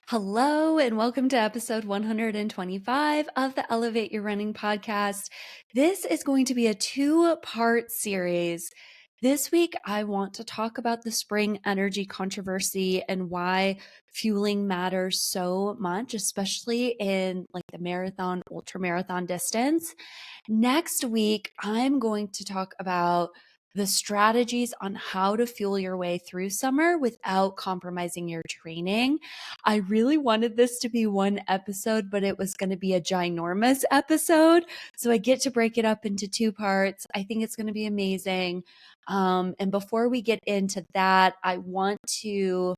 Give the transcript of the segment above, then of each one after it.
Hello, and welcome to episode 125 of the Elevate Your Running podcast. This is going to be a two-part series. This week, I want to talk about the spring energy controversy and why fueling matters so much, especially in like the marathon, ultra marathon distance. Next week, I'm going to talk about the strategies on how to fuel your way through summer without compromising your training. I really wanted this to be one episode, but it was going to be a ginormous episode. So I get to break it up into two parts. I think it's going to be amazing. And before we get into that, I want to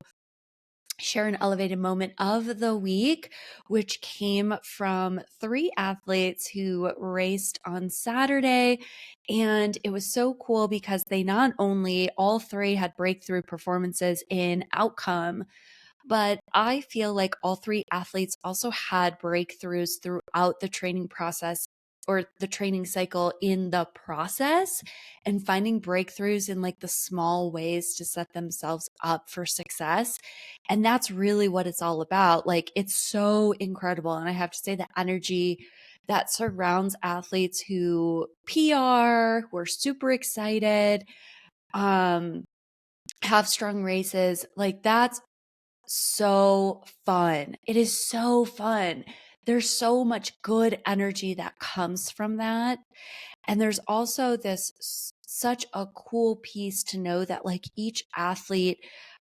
share an elevated moment of the week, which came from three athletes who raced on Saturday. And it was so cool because they not only all three had breakthrough performances in outcome, but I feel like all three athletes also had breakthroughs throughout the training process or the training cycle in the process, and finding breakthroughs in like the small ways to set themselves up for success. And that's really what it's all about. Like, it's so incredible. And I have to say, the energy that surrounds athletes who PR, who are super excited, have strong races, like that's so fun. It is so fun. There's so much good energy that comes from that. And there's also such a cool piece to know that like each athlete,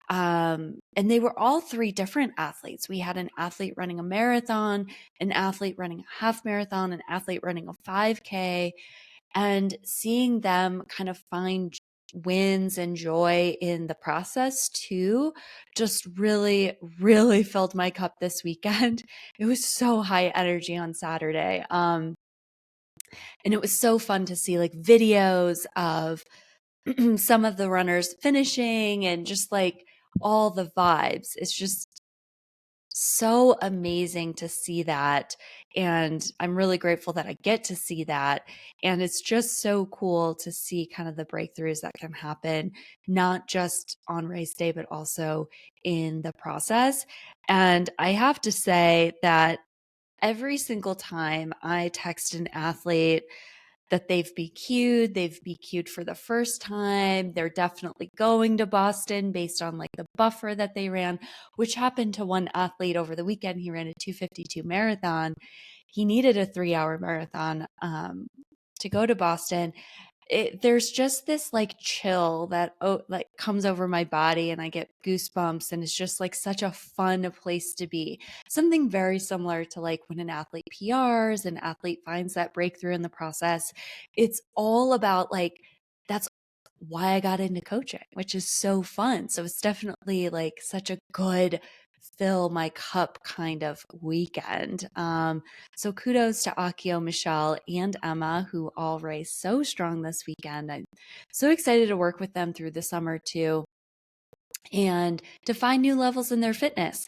and they were all three different athletes. We had an athlete running a marathon, an athlete running a half marathon, an athlete running a 5K, and seeing them kind of find wins and joy in the process too just really, really filled my cup this weekend. It was so high energy on Saturday. And it was so fun to see like videos of some of the runners finishing and just like all the vibes. It's just so amazing to see that. And I'm really grateful that I get to see that. And it's just so cool to see kind of the breakthroughs that can happen, not just on race day, but also in the process. And I have to say that every single time I text an athlete that they've BQ'd for the first time. They're definitely going to Boston based on like the buffer that they ran, which happened to one athlete over the weekend. He ran a 2:52 marathon. He needed a 3-hour marathon to go to Boston. There's just this like chill that like comes over my body, and I get goosebumps, and it's just like such a fun place to be. Something very similar to like when an athlete PRs, an athlete finds that breakthrough in the process. It's all about like, that's why I got into coaching, which is so fun. So it's definitely like such a good fill my cup kind of weekend. So kudos to Akio, Michelle, and Emma, who all raced so strong this weekend. I'm so excited to work with them through the summer too, and to find new levels in their fitness.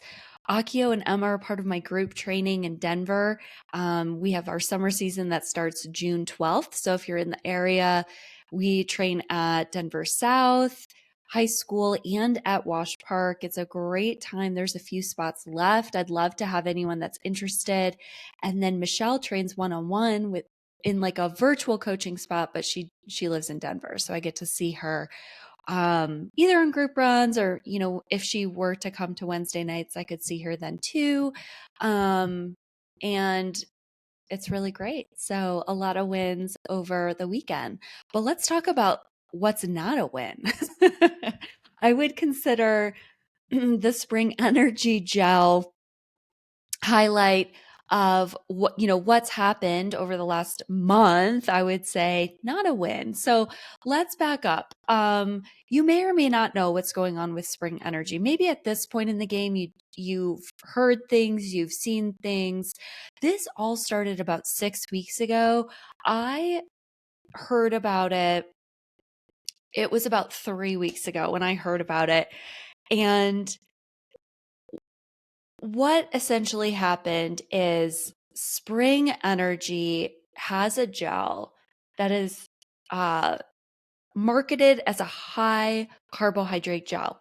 Akio and Emma are part of my group training in Denver. We have our summer season that starts June 12th. So if you're in the area, we train at Denver South High School and at Wash Park. It's a great time. There's a few spots left. I'd love to have anyone that's interested. And then Michelle trains one-on-one with in like a virtual coaching spot, but she lives in Denver. So I get to see her either in group runs, or, you know, if she were to come to Wednesday nights, I could see her then too. And it's really great. So a lot of wins over the weekend. But let's talk about what's not a win. I would consider the Spring Energy Gel highlight of what, you know, what's happened over the last month. I would say not a win. So let's back up. You may or may not know what's going on with Spring Energy. Maybe at this point in the game, you've heard things, you've seen things. This all started about 6 weeks ago. I heard about it. It was about 3 weeks ago when I heard about it. And what essentially happened is Spring Energy has a gel that is uh, marketed as a high carbohydrate gel.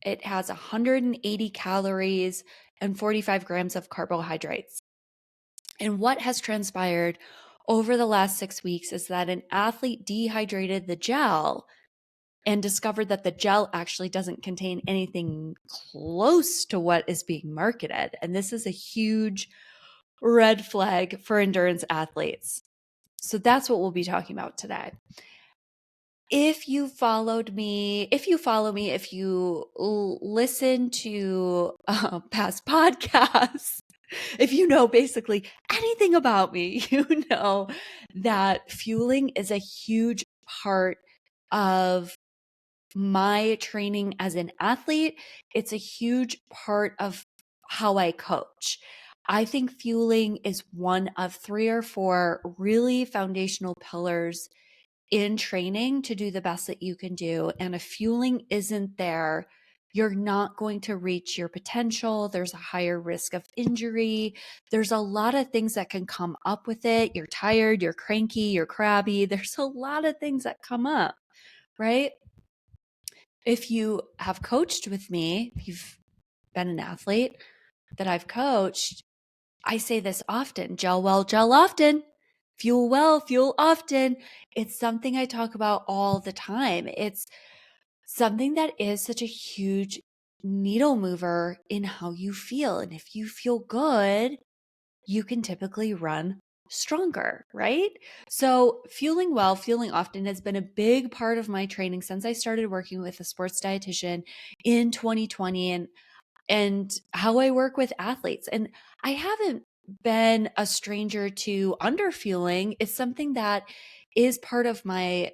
It has 180 calories and 45 grams of carbohydrates. And what has transpired over the last 6 weeks is that an athlete dehydrated the gel and discovered that the gel actually doesn't contain anything close to what is being marketed. And this is a huge red flag for endurance athletes. So that's what we'll be talking about today. If you follow me, if you listen to past podcasts, if you know basically anything about me, you know that fueling is a huge part of my training as an athlete. It's a huge part of how I coach. I think fueling is one of 3 or 4 really foundational pillars in training to do the best that you can do. And if fueling isn't there, you're not going to reach your potential. There's a higher risk of injury. There's a lot of things that can come up with it. You're tired, you're cranky, you're crabby. There's a lot of things that come up, right? If you have coached with me, if you've been an athlete that I've coached, I say this often: gel well, gel often, fuel well, fuel often. It's something I talk about all the time. It's something that is such a huge needle mover in how you feel. And if you feel good, you can typically run stronger, right? So fueling well, fueling often has been a big part of my training since I started working with a sports dietitian in 2020, and how I work with athletes. And I haven't been a stranger to underfueling. It's something that is part of my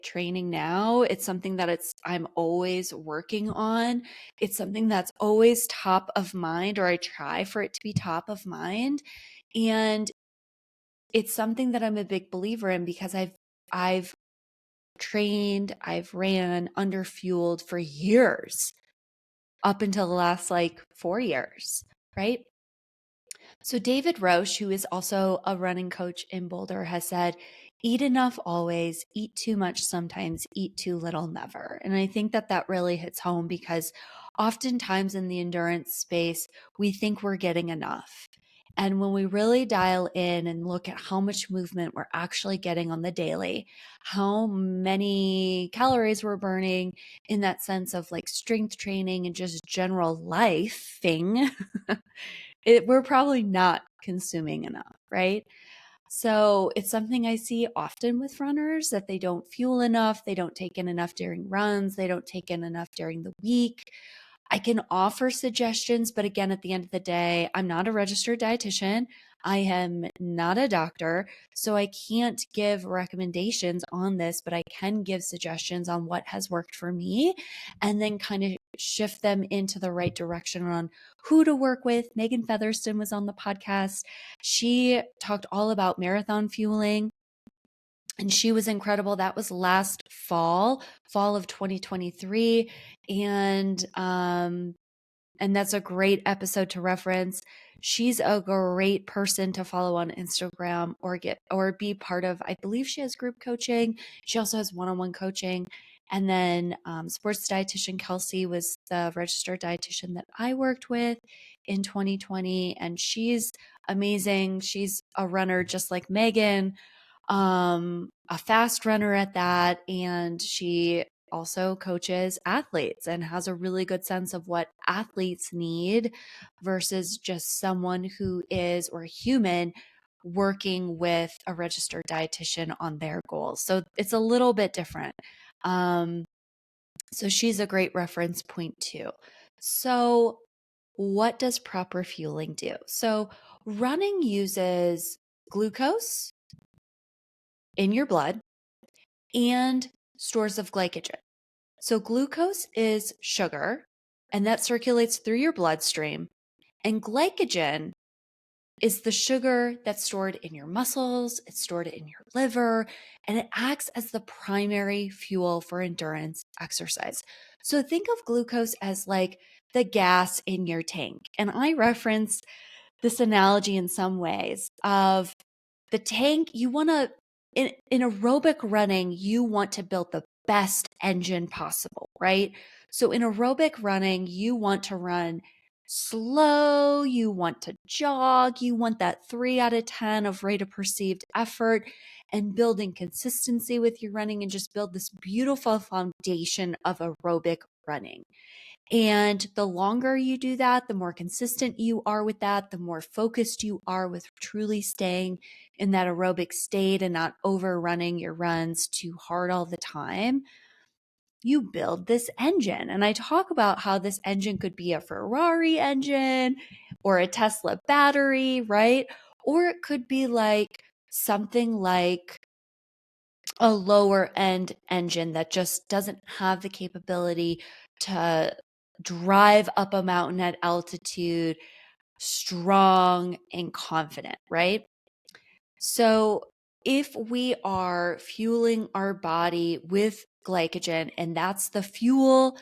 training now. It's something that I'm always working on. It's something that's always top of mind, or I try for it to be top of mind. And it's something that I'm a big believer in because I've trained, I've ran underfueled for years, up until the last 4 years, right? So David Roche, who is also a running coach in Boulder, has said, eat enough always, eat too much sometimes, eat too little never. And I think that that really hits home because oftentimes in the endurance space, we think we're getting enough. And when we really dial in and look at how much movement we're actually getting on the daily, how many calories we're burning in that sense of strength training and just general lifing, we're probably not consuming enough, right? So it's something I see often with runners, that they don't fuel enough, they don't take in enough during runs, they don't take in enough during the week. I can offer suggestions, but again, at the end of the day, I'm not a registered dietitian. I am not a doctor, so I can't give recommendations on this, but I can give suggestions on what has worked for me and then kind of shift them into the right direction on who to work with. Megan Featherston was on the podcast. She talked all about marathon fueling, and she was incredible. That was last fall of 2023. And that's a great episode to reference. She's a great person to follow on Instagram or be part of. I believe she has group coaching. She also has one-on-one coaching. And then sports dietitian Kelsey was the registered dietitian that I worked with in 2020. And she's amazing. She's a runner just like Megan, a fast runner at that. And she also coaches athletes and has a really good sense of what athletes need versus just someone who is, or a human, working with a registered dietitian on their goals. So it's a little bit different. So she's a great reference point too. So what does proper fueling do? So running uses glucose in your blood and stores of glycogen. So glucose is sugar, and that circulates through your bloodstream. And glycogen is the sugar that's stored in your muscles, it's stored in your liver, and it acts as the primary fuel for endurance exercise. So think of glucose as like the gas in your tank. And I reference this analogy in some ways of the tank. You want to, in aerobic running, you want to build the best engine possible, right? So in aerobic running, you want to run slow, you want to jog, you want that 3 out of 10 of rate of perceived effort, and building consistency with your running and just build this beautiful foundation of aerobic running. And the longer you do that, the more consistent you are with that, the more focused you are with truly staying in that aerobic state and not overrunning your runs too hard all the time. You build this engine. And I talk about how this engine could be a Ferrari engine or a Tesla battery, right? Or it could be like something like a lower end engine that just doesn't have the capability to drive up a mountain at altitude strong and confident, right? So, if we are fueling our body with glycogen, and that's the fuel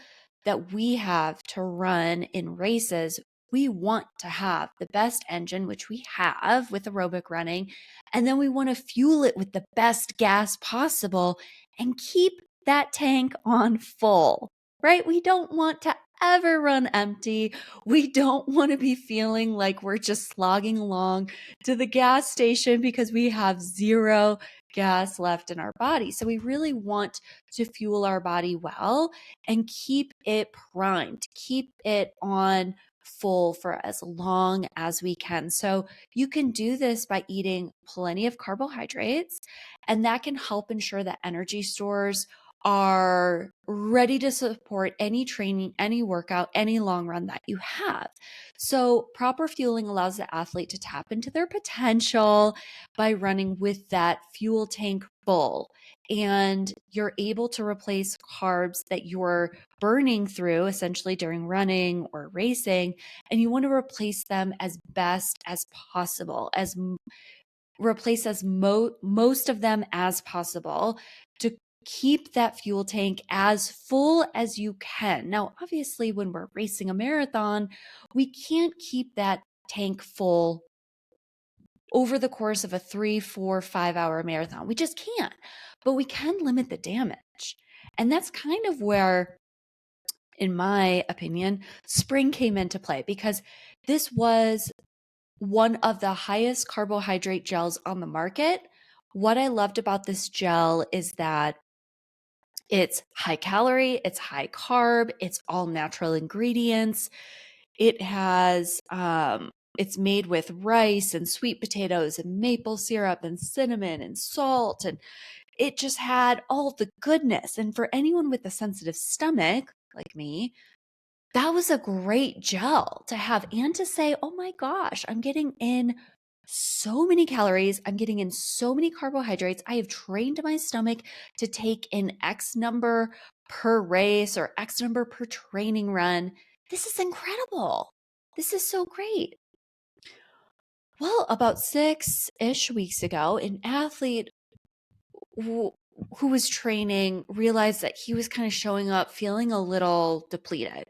that we have to run in races, we want to have the best engine, which we have with aerobic running, and then we want to fuel it with the best gas possible and keep that tank on full, right? We don't want to ever run empty. We don't want to be feeling like we're just slogging along to the gas station because we have zero gas left in our body. So we really want to fuel our body well and keep it primed, keep it on full for as long as we can. So you can do this by eating plenty of carbohydrates, and that can help ensure that energy stores are ready to support any training, any workout, any long run that you have. So, proper fueling allows the athlete to tap into their potential by running with that fuel tank full. And you're able to replace carbs that you're burning through essentially during running or racing. And you want to replace them as best as possible, replace as most of them as possible to keep that fuel tank as full as you can. Now, obviously, when we're racing a marathon, we can't keep that tank full over the course of a 3, 4, 5 hour marathon. We just can't, but we can limit the damage. And that's kind of where, in my opinion, spring came into play, because this was one of the highest carbohydrate gels on the market. What I loved about this gel is that it's high calorie, it's high carb, it's all natural ingredients. It has, it's made with rice and sweet potatoes and maple syrup and cinnamon and salt. And it just had all the goodness. And for anyone with a sensitive stomach like me, that was a great gel to have and to say, oh my gosh, I'm getting in so many calories. I'm getting in so many carbohydrates. I have trained my stomach to take in X number per race or X number per training run. This is incredible. This is so great. Well, about 6-ish weeks ago, an athlete who was training realized that he was kind of showing up feeling a little depleted.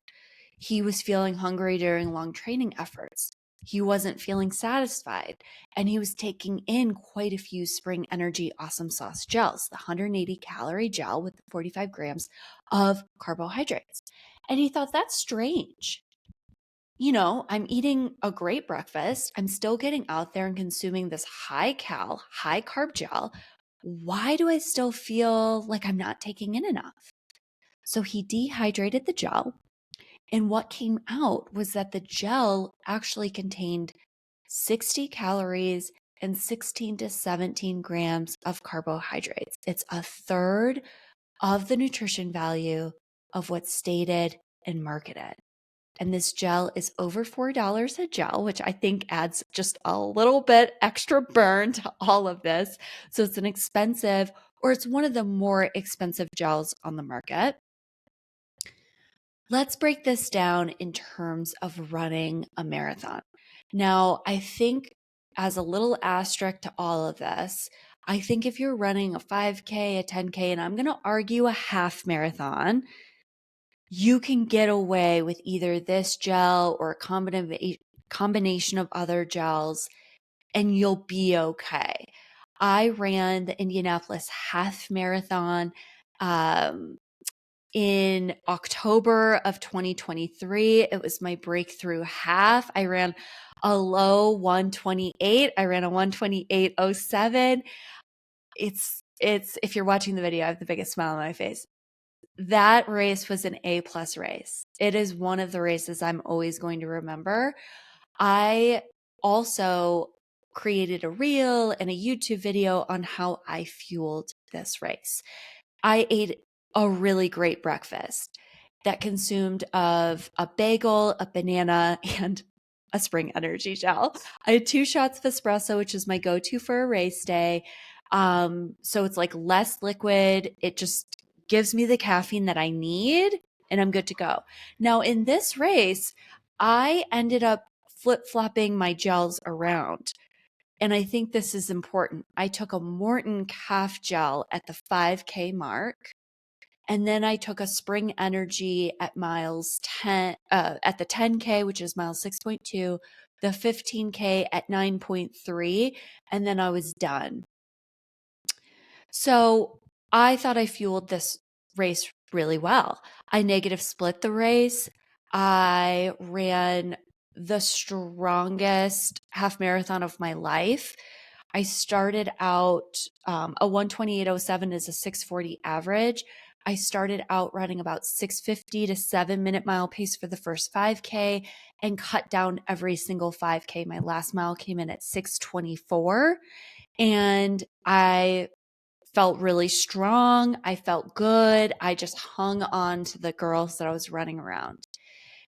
He was feeling hungry during long training efforts. He wasn't feeling satisfied, and he was taking in quite a few Spring Energy Awesome Sauce gels, the 180 calorie gel with 45 grams of carbohydrates. And he thought, that's strange. I'm eating a great breakfast. I'm still getting out there and consuming this high cal, high carb gel. Why do I still feel like I'm not taking in enough? So he dehydrated the gel. And what came out was that the gel actually contained 60 calories and 16 to 17 grams of carbohydrates. It's a third of the nutrition value of what's stated and marketed. And this gel is over $4 a gel, which I think adds just a little bit extra burn to all of this. So it's an expensive, or it's one of the more expensive gels on the market. Let's break this down in terms of running a marathon. Now, I think as a little asterisk to all of this, I think if you're running a 5K, a 10K, and I'm going to argue a half marathon, you can get away with either this gel or a combination of other gels, and you'll be okay. I ran the Indianapolis half marathon in October of 2023. It was my breakthrough half. I ran a low 128. I ran a 128.07. It's if you're watching the video, I have the biggest smile on my face. That race was an A+ race. It is one of the races I'm always going to remember. I also created a reel and a YouTube video on how I fueled this race. I ate a really great breakfast that consumed of a bagel, a banana, and a Spring Energy gel. I had 2 shots of espresso, which is my go-to for a race day. So it's like less liquid. It just gives me the caffeine that I need, and I'm good to go. Now, in this race, I ended up flip-flopping my gels around. And I think this is important. I took a Morton calf gel at the 5K mark. And then I took a Spring Energy at miles 10, at the 10K, which is mile 6.2, the 15K at 9.3, and then I was done. So I thought I fueled this race really well. I negative split the race. I ran the strongest half marathon of my life. I started out a 128.07 is a 640 average. I started out running about 650 to 7-minute mile pace for the first 5K and cut down every single 5K. My last mile came in at 624 and I felt really strong. I felt good. I just hung on to the girls that I was running around.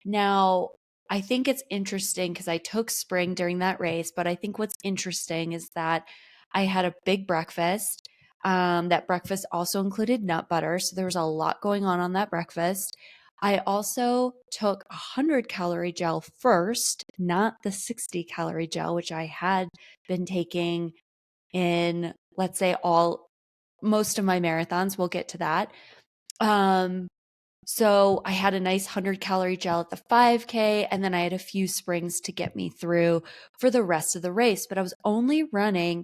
Now, I think it's interesting because I took Spring during that race, but I think what's interesting is that I had a big breakfast. That breakfast also included nut butter. So there was a lot going on that breakfast. I also took 100-calorie gel first, not the 60-calorie gel, which I had been taking in, let's say, most of my marathons. We'll get to that. So I had a nice 100-calorie gel at the 5K, and then I had a few springs to get me through for the rest of the race, but I was only running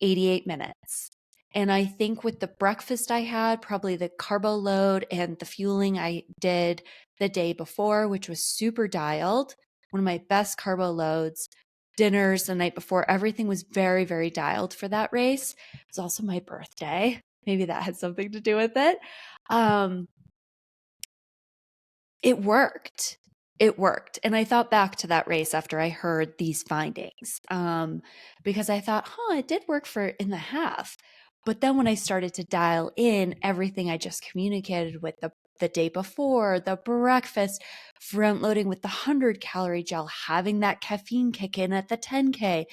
88 minutes. And I think with the breakfast I had, probably the carbo load and the fueling I did the day before, which was super dialed, one of my best carbo loads, dinners the night before, everything was very, very dialed for that race. It was also my birthday. Maybe that had something to do with it. It worked. It worked. And I thought back to that race after I heard these findings, because I thought, it did work for in the half. But then when I started to dial in everything I just communicated with the day before, the breakfast, front loading with the 100-calorie gel, having that caffeine kick in at the 10K,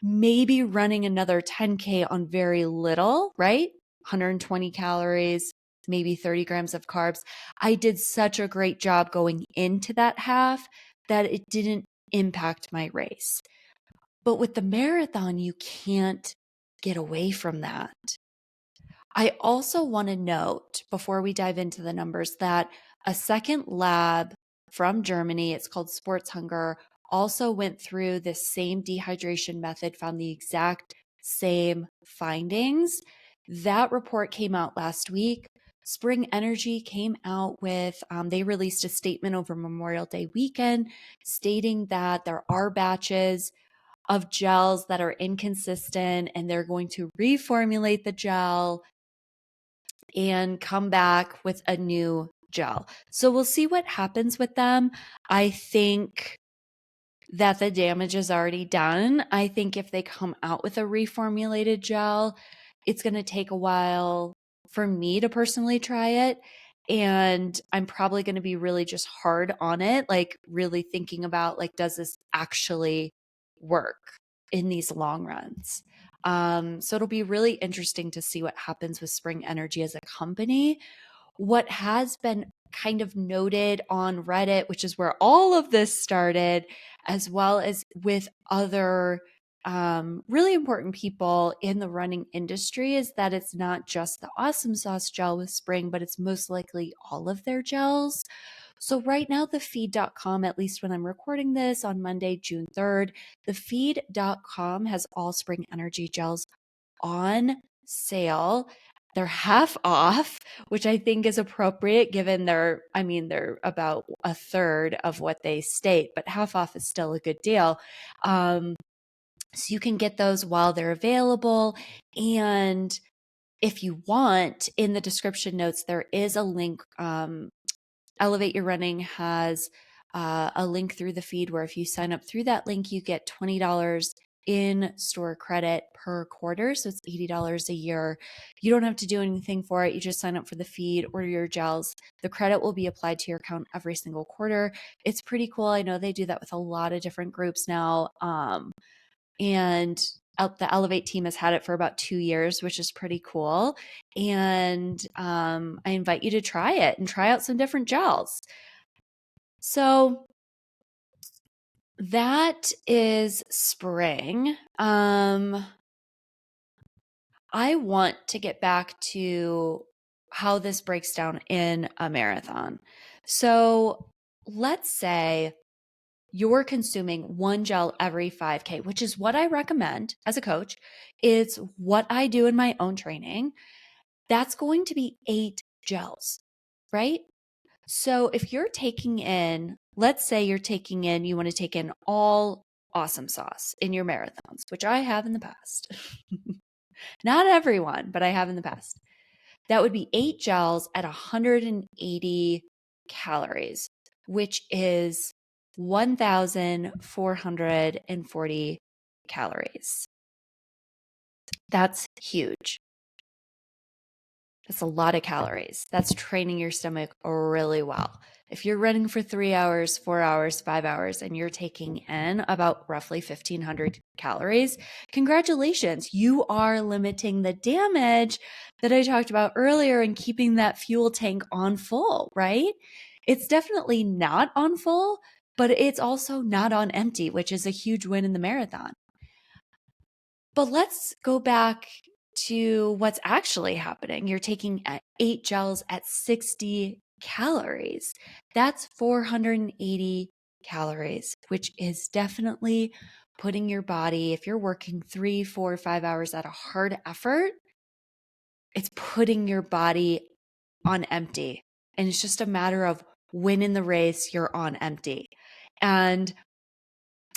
maybe running another 10K on very little, right? 120 calories, maybe 30 grams of carbs. I did such a great job going into that half that it didn't impact my race. But with the marathon, you can't get away from that. I also want to note before we dive into the numbers that a second lab from Germany, it's called Sports Hunger, also went through this same dehydration method, found the exact same findings. That report came out last week. Spring Energy came out with, they released a statement over Memorial Day weekend stating that there are batches of gels that are inconsistent and they're going to reformulate the gel and come back with a new gel. So we'll see what happens with them. I think that the damage is already done. I think if they come out with a reformulated gel, it's going to take a while for me to personally try it. And I'm probably going to be really just hard on it, like really thinking about like, does this actually work in these long runs? So it'll be really interesting to see what happens with Spring Energy as a company. What has been kind of noted on Reddit, which is where all of this started, as well as with other really important people in the running industry, is that it's not just the Awesome Sauce gel with Spring, but it's most likely all of their gels. So right now, the feed.com, at least when I'm recording this on Monday, June 3rd, the feed.com has all Spring Energy gels on sale They're half off, which I think is appropriate given they're about a third of what they state, but half off is still a good deal. So you can get those while they're available. And if you want, in the description notes, there is a link. Elevate Your Running has a link through the feed where if you sign up through that link, you get $20 in store credit per quarter. So it's $80 a year. You don't have to do anything for it. You just sign up for the feed, order your gels. The credit will be applied to your account every single quarter. It's pretty cool. I know they do that with a lot of different groups now. And the Elevate team has had it for about 2 years, which is pretty cool. And I invite you to try it and try out some different gels. So that is spring. I want to get back to how this breaks down in a marathon. So let's say you're consuming one gel every 5K, which is what I recommend as a coach. It's what I do in my own training. That's going to be 8 gels, right? So if you're taking in, let's say you want to take in all awesome sauce in your marathons, which I have in the past. Not everyone, but I have in the past. That would be 8 gels at 180 calories, which is 1,440 calories. That's huge. That's a lot of calories. That's training your stomach really well. If you're running for 3 hours, 4 hours, 5 hours, and you're taking in about roughly 1,500 calories, congratulations. You are limiting the damage that I talked about earlier and keeping that fuel tank on full, right? It's definitely not on full, but it's also not on empty, which is a huge win in the marathon. But let's go back to what's actually happening. You're taking 8 gels at 60 calories. That's 480 calories, which is definitely putting your body, if you're working 3, 4, 5 hours at a hard effort, it's putting your body on empty. And it's just a matter of when in the race you're on empty. And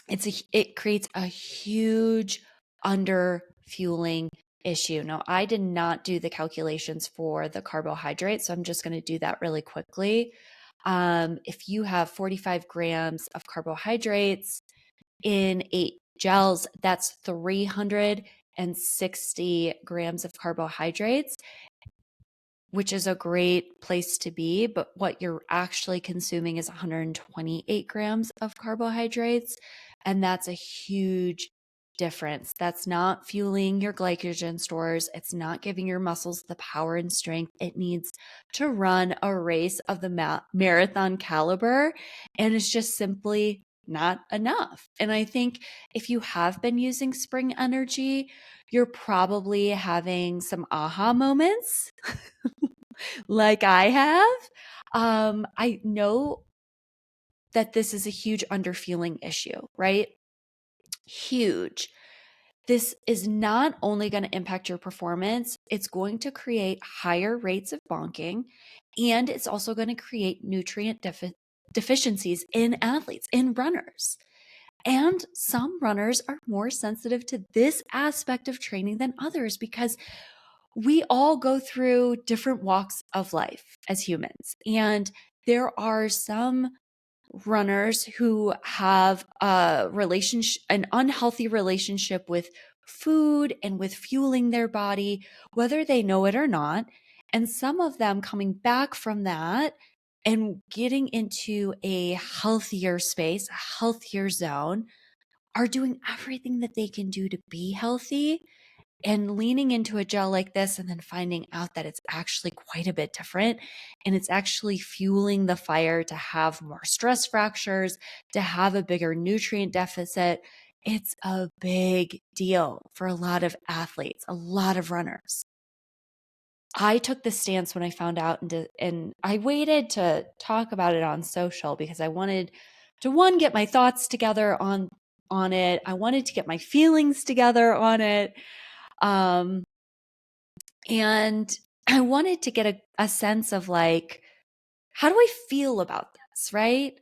it creates a huge under fueling issue. Now, I did not do the calculations for the carbohydrates, so I'm just going to do that really quickly. If you have 45 grams of carbohydrates in 8 gels, that's 360 grams of carbohydrates, which is a great place to be. But what you're actually consuming is 128 grams of carbohydrates. And that's a huge difference. That's not fueling your glycogen stores. It's not giving your muscles the power and strength it needs to run a race of the marathon caliber. And it's just simply not enough. And I think if you have been using Spring Energy, you're probably having some aha moments like I have. I know that this is a huge underfueling issue, right? Huge. This is not only going to impact your performance, it's going to create higher rates of bonking, and it's also going to create nutrient deficiencies in athletes, in runners. And some runners are more sensitive to this aspect of training than others because we all go through different walks of life as humans. And there are some runners who have an unhealthy relationship with food and with fueling their body, whether they know it or not. And some of them coming back from that and getting into a healthier space, a healthier zone, are doing everything that they can do to be healthy, and leaning into a gel like this and then finding out that it's actually quite a bit different, and it's actually fueling the fire to have more stress fractures, to have a bigger nutrient deficit. It's a big deal for a lot of athletes, a lot of runners. I took the stance when I found out, and I waited to talk about it on social because I wanted to, one, get my thoughts together on it. I wanted to get my feelings together on it. And I wanted to get a sense of like, how do I feel about this, right?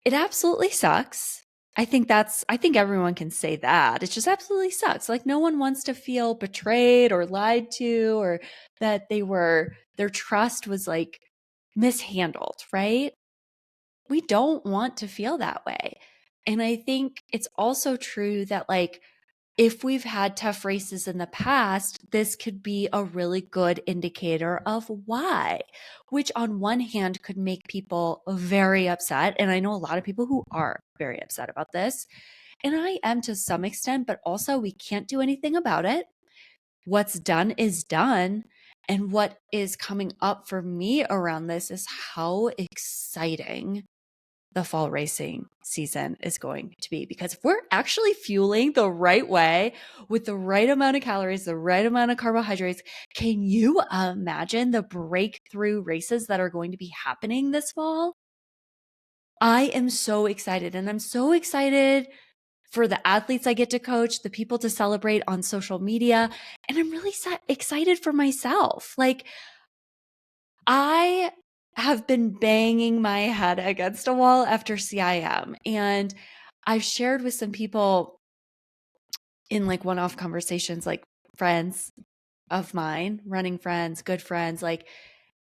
It absolutely sucks. I think everyone can say that. It just absolutely sucks. Like no one wants to feel betrayed or lied to or that their trust was like mishandled, right? We don't want to feel that way. And I think it's also true that like if we've had tough races in the past, this could be a really good indicator of why, which on one hand could make people very upset. And I know a lot of people who are very upset about this. And I am to some extent, but also we can't do anything about it. What's done is done. And what is coming up for me around this is how exciting the fall racing season is going to be, because if we're actually fueling the right way with the right amount of calories, the right amount of carbohydrates, can you imagine the breakthrough races that are going to be happening this fall? I am so excited, and I'm so excited for the athletes I get to coach, the people to celebrate on social media, and I'm really excited for myself. Like I have been banging my head against a wall after CIM. And I've shared with some people in like one off conversations, like friends of mine, running friends, good friends, like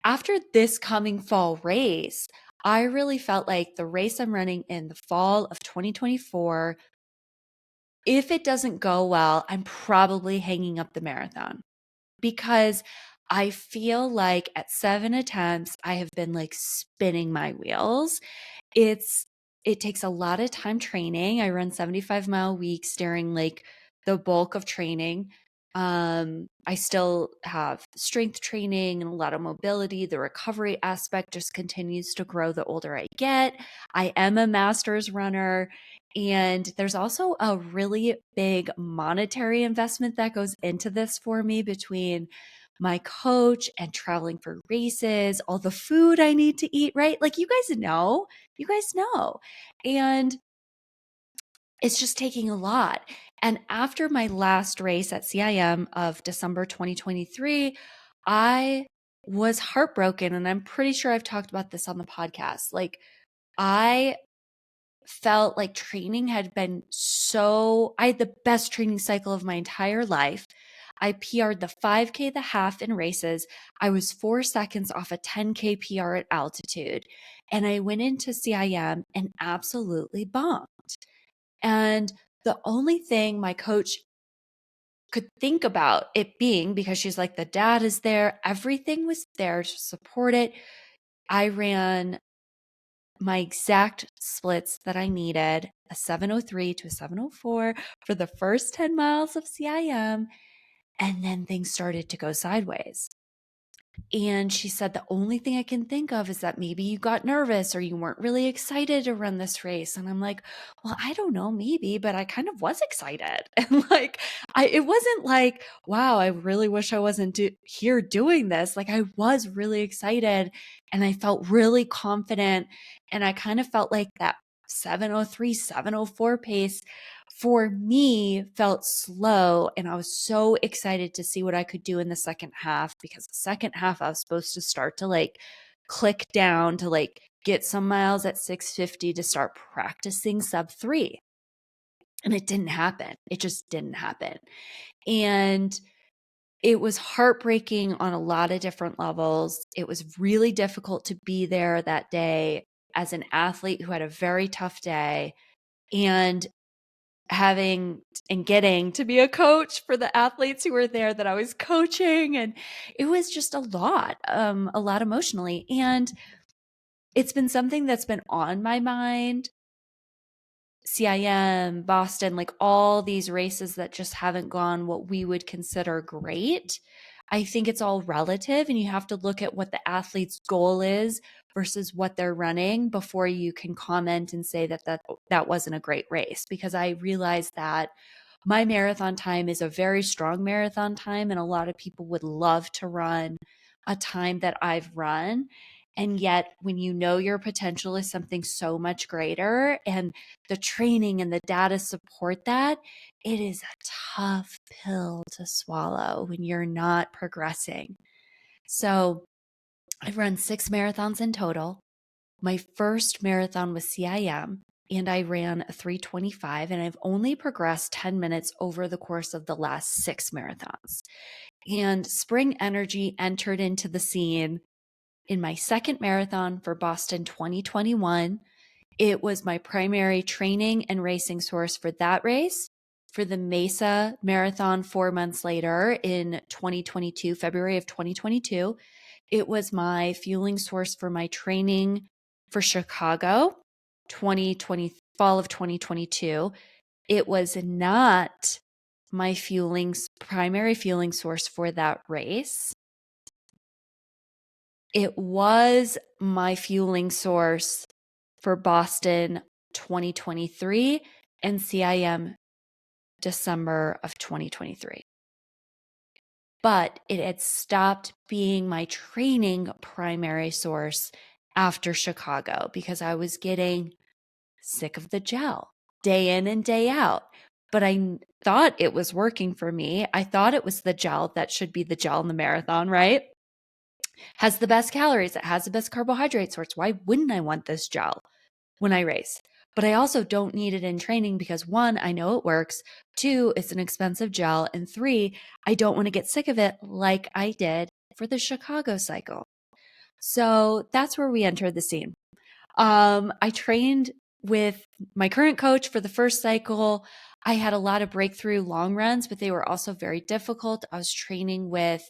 after this coming fall race, I really felt like the race I'm running in the fall of 2024, if it doesn't go well, I'm probably hanging up the marathon because I feel like at 7 attempts, I have been like spinning my wheels. It's it takes a lot of time training. I run 75-mile weeks during like the bulk of training. I still have strength training and a lot of mobility. The recovery aspect just continues to grow the older I get. I am a master's runner. And there's also a really big monetary investment that goes into this for me between my coach and traveling for races, all the food I need to eat, right? Like you guys know. And it's just taking a lot. And after my last race at CIM of December 2023, I was heartbroken. And I'm pretty sure I've talked about this on the podcast. Like, I felt like training had been I had the best training cycle of my entire life. I PR'd the 5K, the half in races. I was 4 seconds off a 10K PR at altitude. And I went into CIM and absolutely bombed. And the only thing my coach could think about it being, because she's like, the data is there, everything was there to support it. I ran my exact splits that I needed, a 7:03 to a 7:04 for the first 10 miles of CIM. And then things started to go sideways. And she said, the only thing I can think of is that maybe you got nervous or you weren't really excited to run this race. And I'm like, well, I don't know, maybe, but I kind of was excited. And like, it wasn't like, wow, I really wish I wasn't here doing this. Like, I was really excited and I felt really confident. And I kind of felt like that 7:03, 7:04 pace for me felt slow, and I was so excited to see what I could do in the second half, because the second half I was supposed to start to like click down to like get some miles at 650 to start practicing sub 3. And it didn't happen. It just didn't happen. And it was heartbreaking on a lot of different levels. It was really difficult to be there that day as an athlete who had a very tough day, and having and getting to be a coach for the athletes who were there that I was coaching. And it was just a lot emotionally. And it's been something that's been on my mind. CIM, Boston, like all these races that just haven't gone what we would consider great. I think it's all relative, and you have to look at what the athlete's goal is versus what they're running before you can comment and say that wasn't a great race. Because I realize that my marathon time is a very strong marathon time, and a lot of people would love to run a time that I've run. And yet, when you know your potential is something so much greater and the training and the data support that, it is a tough pill to swallow when you're not progressing. So I've run 6 marathons in total. My first marathon was CIM, and I ran a 3:25, and I've only progressed 10 minutes over the course of the last 6 marathons. And Spring Energy entered into the scene in my second marathon for Boston 2021. It was my primary training and racing source for that race. For the Mesa Marathon 4 months later in 2022, February of 2022, it was my fueling source for my training for Chicago 2020, fall of 2022. It was not my primary fueling source for that race. It was my fueling source for Boston 2023 and CIM December of 2023. But it had stopped being my training primary source after Chicago because I was getting sick of the gel day in and day out. But I thought it was working for me. I thought it was the gel that should be the gel in the marathon, right? Has the best calories, it has the best carbohydrate source. Why wouldn't I want this gel when I race? But I also don't need it in training because 1, I know it works. 2, it's an expensive gel. And 3, I don't want to get sick of it like I did for the Chicago cycle. So that's where we entered the scene. I trained with my current coach for the first cycle. I had a lot of breakthrough long runs, but they were also very difficult. I was training with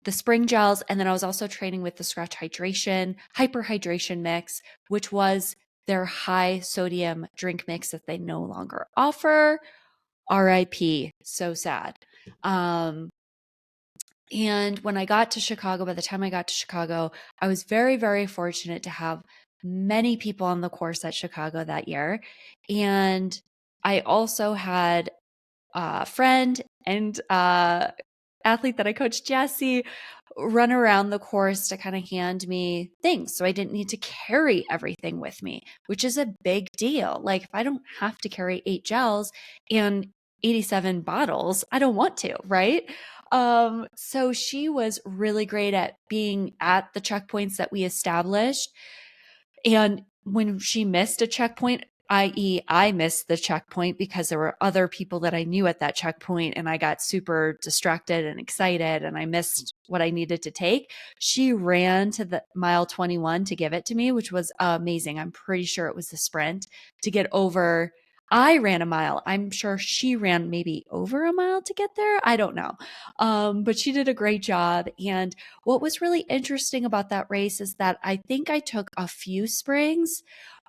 the spring gels, and then I was also training with the Scratch Hydration, Hyperhydration mix, which was their high sodium drink mix that they no longer offer. RIP. So sad. And when I got to Chicago, by the time I got to Chicago, I was very, very fortunate to have many people on the course at Chicago that year. And I also had a friend and athlete that I coached, Jesse, run around the course to kind of hand me things. So I didn't need to carry everything with me, which is a big deal. Like if I don't have to carry 8 gels and 87 bottles, I don't want to, right? So she was really great at being at the checkpoints that we established. And when she missed a checkpoint, i.e., I missed the checkpoint because there were other people that I knew at that checkpoint and I got super distracted and excited and I missed what I needed to take. She ran to the mile 21 to give it to me, which was amazing. I'm pretty sure it was the sprint to get over. I ran a mile. I'm sure she ran maybe over a mile to get there. I don't know. But she did a great job. And what was really interesting about that race is that I think I took a few springs,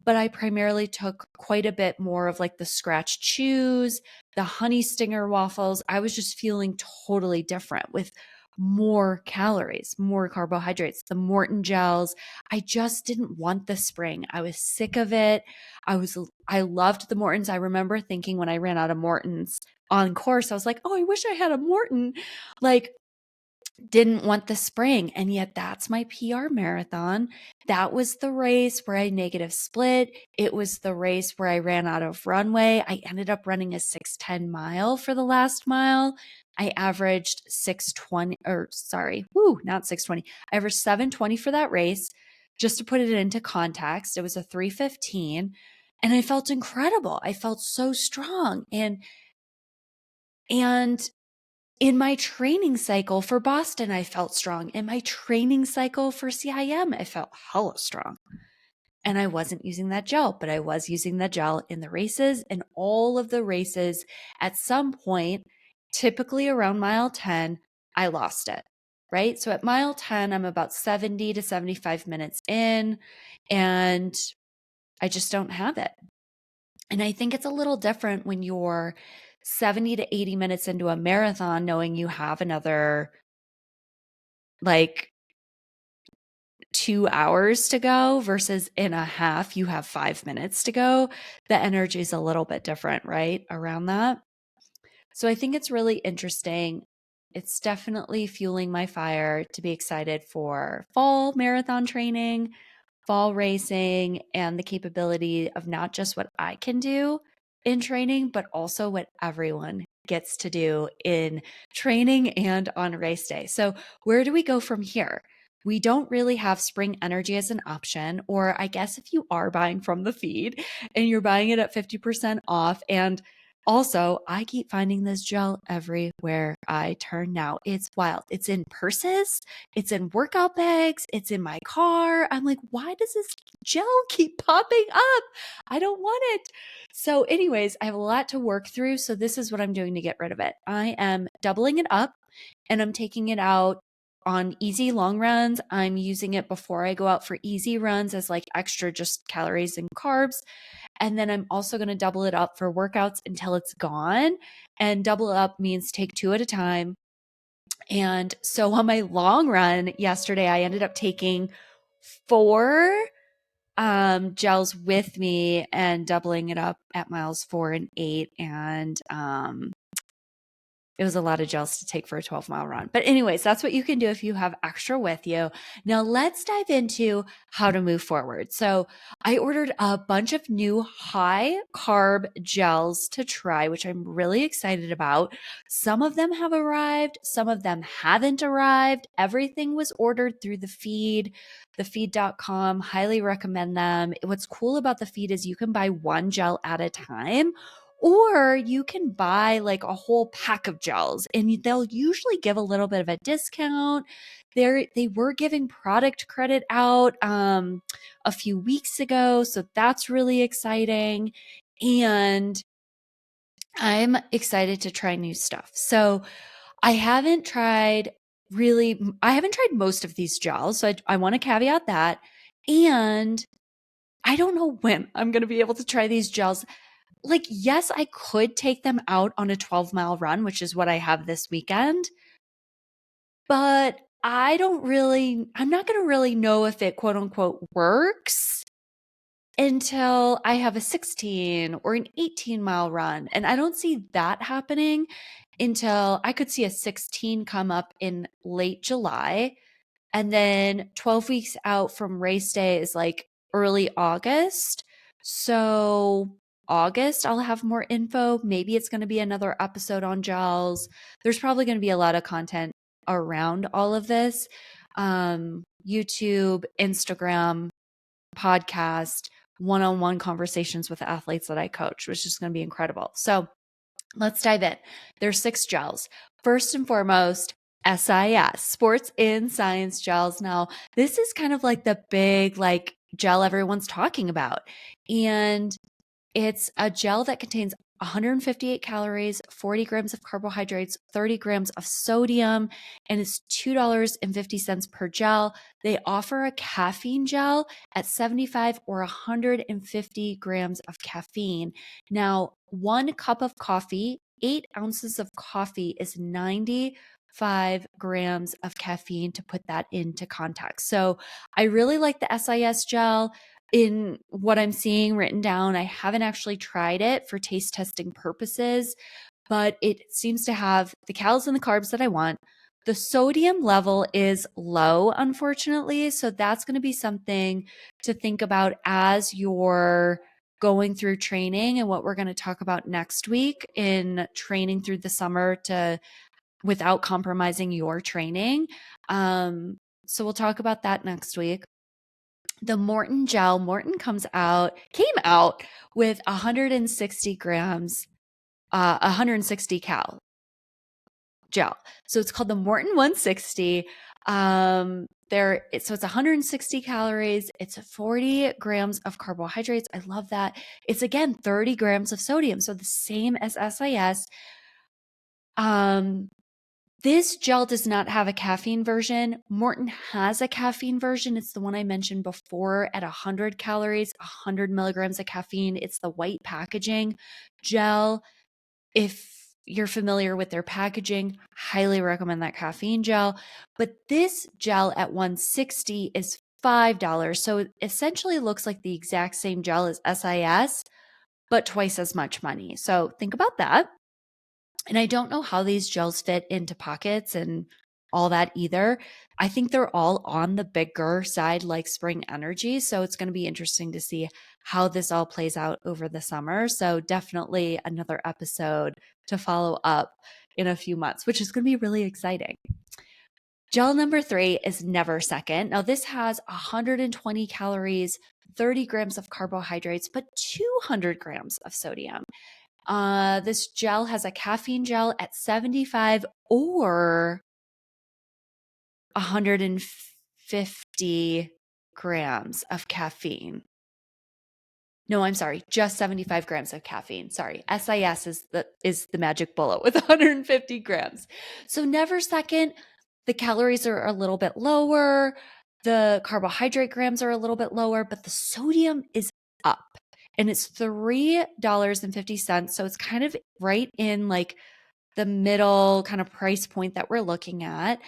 but I primarily took quite a bit more of like the scratch chews, the honey stinger waffles. I was just feeling totally different with more calories, more carbohydrates, the Morton gels. I just didn't want the spring. I was sick of it. I loved the Mortons. I remember thinking when I ran out of Mortons on course, I was like, "Oh, I wish I had a Morton." Like didn't want the spring. And yet that's my PR marathon. That was the race where I negative split. It was the race where I ran out of runway. I ended up running a 6:10 mile for the last mile. I averaged 6:20 or sorry, not 6:20. I averaged 7:20 for that race. Just to put it into context, it was a 3:15 and I felt incredible. I felt so strong and in my training cycle for Boston, I felt strong. In my training cycle for CIM, I felt hella strong. And I wasn't using that gel, but I was using that gel in the races and all of the races. At some point, typically around mile 10, I lost it, right? So at mile 10, I'm about 70 to 75 minutes in, and I just don't have it. And I think it's a little different when you're 70 to 80 minutes into a marathon, knowing you have another like 2 hours to go versus in a half, you have 5 minutes to go. The energy is a little bit different, right? Around that. So I think it's really interesting. It's definitely fueling my fire to be excited for fall marathon training, fall racing, and the capability of not just what I can do, in training, but also what everyone gets to do in training and on race day. So, where do we go from here? We don't really have spring energy as an option, or I guess if you are buying from the feed and you're buying it at 50% off. And also, I keep finding this gel everywhere I turn now. It's wild. It's in purses, it's in workout bags, it's in my car. I'm like, why does this gel keep popping up? I don't want it. So, anyways, I have a lot to work through. So, this is what I'm doing to get rid of it. I am doubling it up and I'm taking it out on easy long runs. I'm using it before I go out for easy runs as like extra just calories and carbs. And then I'm also going to double it up for workouts until it's gone. And double up means take 2 at a time. And so on my long run yesterday, I ended up taking 4 gels with me and doubling it up at miles 4 and 8. And it was a lot of gels to take for a 12-mile run. But anyways, that's what you can do if you have extra with you. Now let's dive into how to move forward. So I ordered a bunch of new high carb gels to try, which I'm really excited about. Some of them have arrived. Some of them haven't arrived. Everything was ordered through the feed, thefeed.com. Highly recommend them. What's cool about the feed is you can buy one gel at a time, or you can buy like a whole pack of gels and they'll usually give a little bit of a discount. They were giving product credit out a few weeks ago. So that's really exciting. And I'm excited to try new stuff. So I haven't tried most of these gels. So I want to caveat that. And I don't know when I'm going to be able to try these gels. Like, yes, I could take them out on a 12-mile run, which is what I have this weekend, but I'm not going to really know if it quote unquote works until I have a 16 or an 18-mile run. And I don't see that happening until I could see a 16 come up in late July. And then 12 weeks out from race day is like early August. So August, I'll have more info. Maybe it's going to be another episode on gels. There's probably going to be a lot of content around all of this. YouTube, Instagram, podcast, one-on-one conversations with the athletes that I coach, which is going to be incredible. So let's dive in. There's 6 gels. First and foremost, SIS, Sports in Science Gels. Now, this is kind of like the big like gel everyone's talking about. And it's a gel that contains 158 calories, 40 grams of carbohydrates, 30 grams of sodium, and it's $2.50 per gel. They offer a caffeine gel at 75 or 150 grams of caffeine. Now, 1 cup of coffee, 8 ounces of coffee is 95 grams of caffeine, to put that into context. So I really like the SIS gel. In what I'm seeing written down, I haven't actually tried it for taste testing purposes, but it seems to have the calories and the carbs that I want. The sodium level is low, unfortunately. So that's going to be something to think about as you're going through training, and what we're going to talk about next week in training through the summer without compromising your training. So we'll talk about that next week. The Morton gel, came out with 160 grams, 160 cal gel. So it's called the Morton 160. So it's 160 calories. It's 40 grams of carbohydrates. I love that. It's again 30 grams of sodium. So the same as SIS. This gel does not have a caffeine version. Morton has a caffeine version. It's the one I mentioned before at 100 calories, 100 milligrams of caffeine. It's the white packaging gel. If you're familiar with their packaging, highly recommend that caffeine gel. But this gel at 160 is $5. So it essentially looks like the exact same gel as SIS, but twice as much money. So think about that. And I don't know how these gels fit into pockets and all that either. I think they're all on the bigger side, like Spring Energy. So it's going to be interesting to see how this all plays out over the summer. So definitely another episode to follow up in a few months, which is going to be really exciting. Gel number 3 is Never Second. Now, this has 120 calories, 30 grams of carbohydrates, but 200 grams of sodium. This gel has a caffeine gel at 75 or 150 grams of caffeine. No, I'm sorry, just 75 grams of caffeine. Sorry, SIS is the magic bullet with 150 grams. So Never Second, the calories are a little bit lower, the carbohydrate grams are a little bit lower, but the sodium is up. And it's $3.50. So it's kind of right in like the middle kind of price point that we're looking at.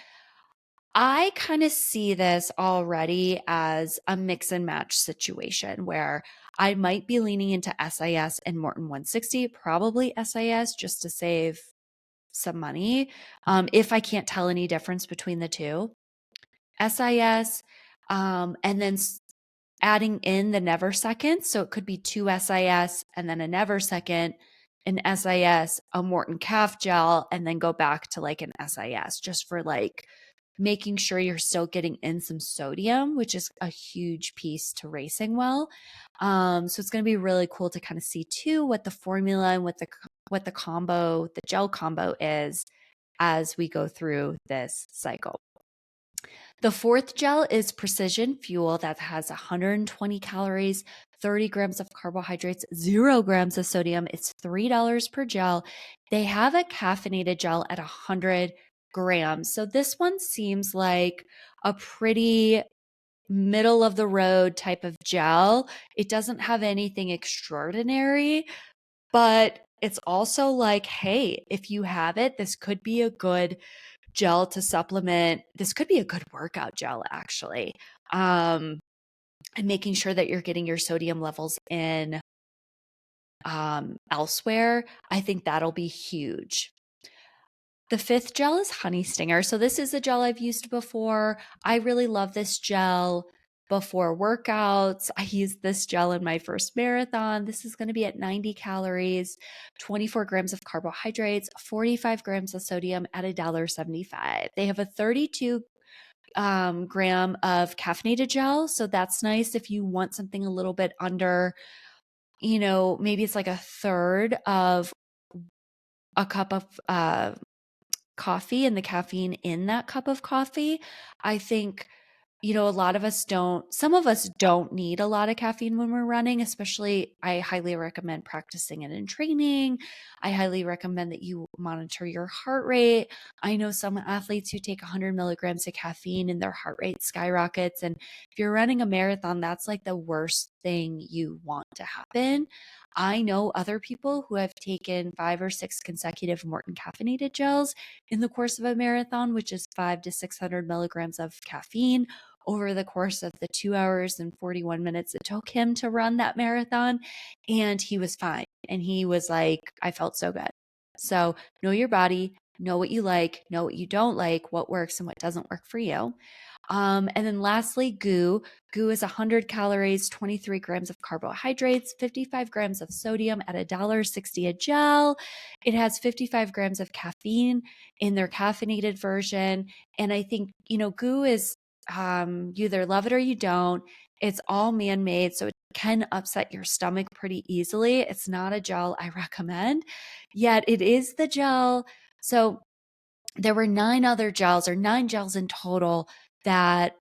I kind of see this already as a mix and match situation where I might be leaning into SIS and Morton 160, probably SIS just to save some money. If I can't tell any difference between the two, SIS, and then adding in the Never Second. So it could be 2 SIS and then a Never Second, an SIS, a Morton calf gel, and then go back to like an SIS just for like making sure you're still getting in some sodium, which is a huge piece to racing well. So it's going to be really cool to kind of see too what the formula and what the combo, the gel combo is as we go through this cycle. The fourth gel is Precision Fuel that has 120 calories, 30 grams of carbohydrates, 0 grams of sodium. It's $3 per gel. They have a caffeinated gel at 100 grams. So this one seems like a pretty middle of the road type of gel. It doesn't have anything extraordinary, but it's also like, hey, if you have it, this could be a good gel to supplement. This could be a good workout gel, actually. And making sure that you're getting your sodium levels in elsewhere, I think that'll be huge. The fifth gel is Honey Stinger. So this is a gel I've used before. I really love this gel before workouts. I used this gel in my first marathon. This is going to be at 90 calories, 24 grams of carbohydrates, 45 grams of sodium at $1.75. They have a 32 gram of caffeinated gel. So that's nice if you want something a little bit under, maybe it's like a third of a cup of coffee and the caffeine in that cup of coffee. I think, some of us don't need a lot of caffeine when we're running, especially I highly recommend practicing it in training. I highly recommend that you monitor your heart rate. I know some athletes who take 100 milligrams of caffeine and their heart rate skyrockets. And if you're running a marathon, that's like the worst thing you want to happen. I know other people who have taken 5 or 6 consecutive Morton caffeinated gels in the course of a marathon, which is 5 to 600 milligrams of caffeine over the course of the 2 hours and 41 minutes it took him to run that marathon. And he was fine. And he was like, I felt so good. So know your body, know what you like, know what you don't like, what works and what doesn't work for you. And then lastly, GOO. GOO is 100 calories, 23 grams of carbohydrates, 55 grams of sodium at $1.60 a gel. It has 55 grams of caffeine in their caffeinated version. And I think, GOO is, you either love it or you don't. It's all man-made, so it can upset your stomach pretty easily. It's not a gel I recommend, yet it is the gel. So there were 9 gels in total that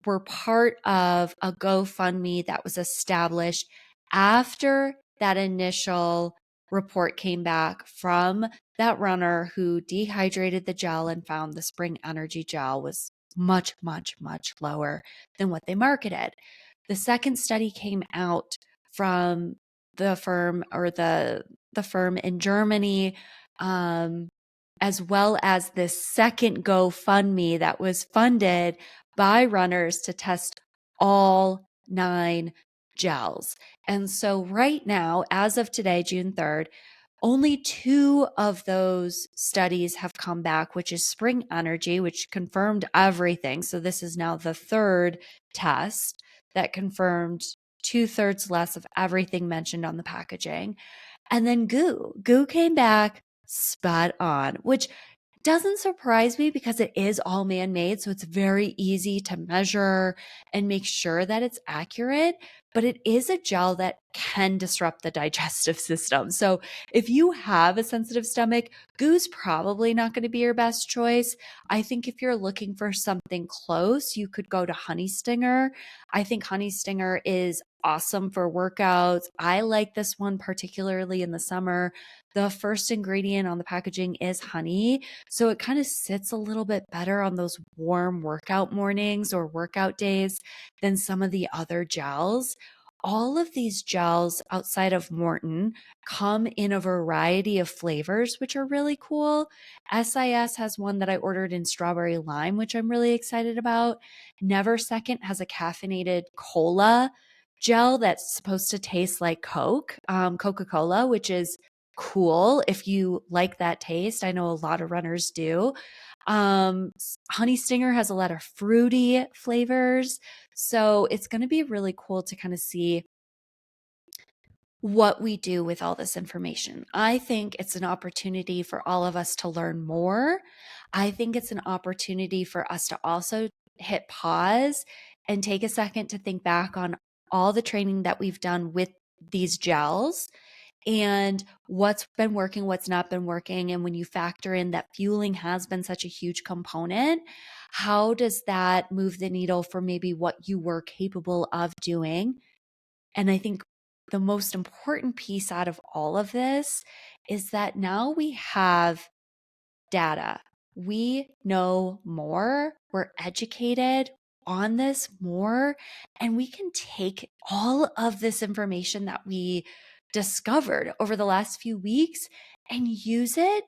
were part of a GoFundMe that was established after that initial report came back from that runner who dehydrated the gel and found the Spring Energy gel was much, much, much lower than what they marketed. The second study came out from the firm or the firm in Germany, as well as this second GoFundMe that was funded by runners to test all 9 gels. And so right now, as of today, June 3rd, Only 2 of those studies have come back, which is Spring Energy, which confirmed everything. So this is now the 3rd test that confirmed 2/3 less of everything mentioned on the packaging. And then Goo. Goo came back spot on, which doesn't surprise me because it is all man-made, so it's very easy to measure and make sure that it's accurate, but it is a gel that can disrupt the digestive system. So if you have a sensitive stomach, Goo's probably not going to be your best choice. I think if you're looking for something close, you could go to Honey Stinger. I think Honey Stinger is awesome for workouts. I like this one particularly in the summer. The first ingredient on the packaging is honey. So it kind of sits a little bit better on those warm workout mornings or workout days than some of the other gels. All of these gels outside of Morton come in a variety of flavors, which are really cool. SIS has one that I ordered in strawberry lime, which I'm really excited about. Never Second has a caffeinated cola gel that's supposed to taste like Coca-Cola, which is cool if you like that taste. I know a lot of runners do. Honey Stinger has a lot of fruity flavors. So it's going to be really cool to kind of see what we do with all this information. I think it's an opportunity for all of us to learn more. I think it's an opportunity for us to also hit pause and take a second to think back on all the training that we've done with these gels and what's been working, what's not been working. And when you factor in that fueling has been such a huge component, how does that move the needle for maybe what you were capable of doing? And I think the most important piece out of all of this is that now we have data. We know more, we're educated on this more, and we can take all of this information that we discovered over the last few weeks and use it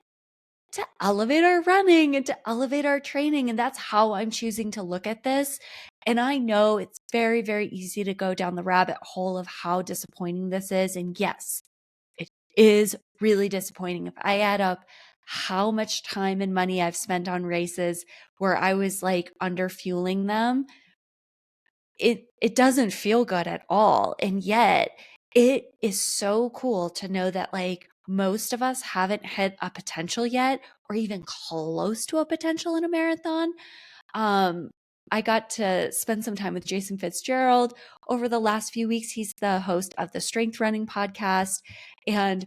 to elevate our running and to elevate our training. And that's how I'm choosing to look at this. And I know it's very, very easy to go down the rabbit hole of how disappointing this is. And yes, it is really disappointing. If I add up how much time and money I've spent on races where I was like underfueling them, it doesn't feel good at all. And yet it is so cool to know that like most of us haven't hit a potential yet or even close to a potential in a marathon. Um, I got to spend some time with Jason Fitzgerald over the last few weeks. He's the host of the Strength Running podcast. And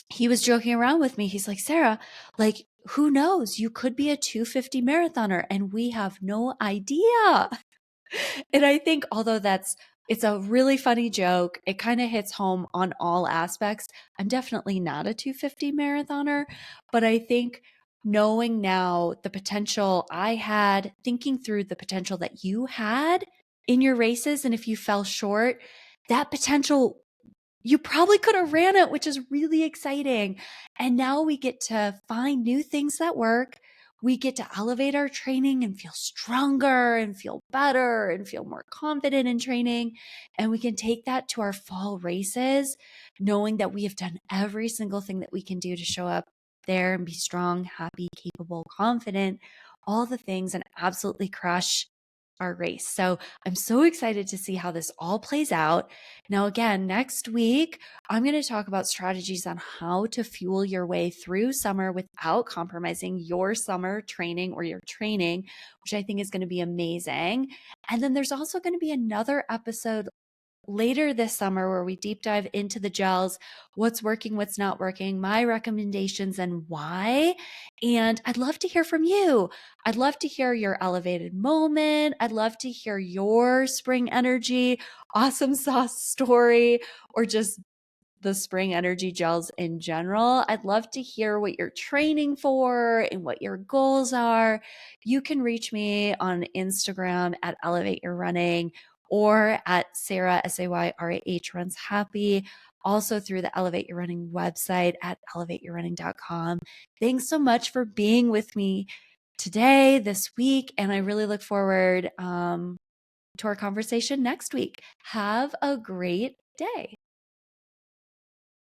he was joking around with me. He's like, Sarah, like, who knows? You could be a 250 marathoner and we have no idea. And I think although it's a really funny joke, it kind of hits home on all aspects. I'm definitely not a 250 marathoner, but I think knowing now the potential I had, thinking through the potential that you had in your races, and if you fell short, that potential you probably could have ran it, which is really exciting. And now we get to find new things that work. We get to elevate our training and feel stronger and feel better and feel more confident in training. And we can take that to our fall races, knowing that we have done every single thing that we can do to show up there and be strong, happy, capable, confident, all the things, and absolutely crush our race. So I'm so excited to see how this all plays out. Now, again, next week, I'm going to talk about strategies on how to fuel your way through summer without compromising your summer training or your training, which I think is going to be amazing. And then there's also going to be another episode later this summer where we deep dive into the gels, what's working, what's not working, my recommendations and why. And I'd love to hear from you. I'd love to hear your elevated moment. I'd love to hear your spring energy, awesome sauce story, or just the spring energy gels in general. I'd love to hear what you're training for and what your goals are. You can reach me on Instagram at Elevate Your Running or at Sara, SAYRAH Runs Happy. Also through the Elevate Your Running website at elevateyourrunning.com. Thanks so much for being with me today, this week, and I really look forward to our conversation next week. Have a great day.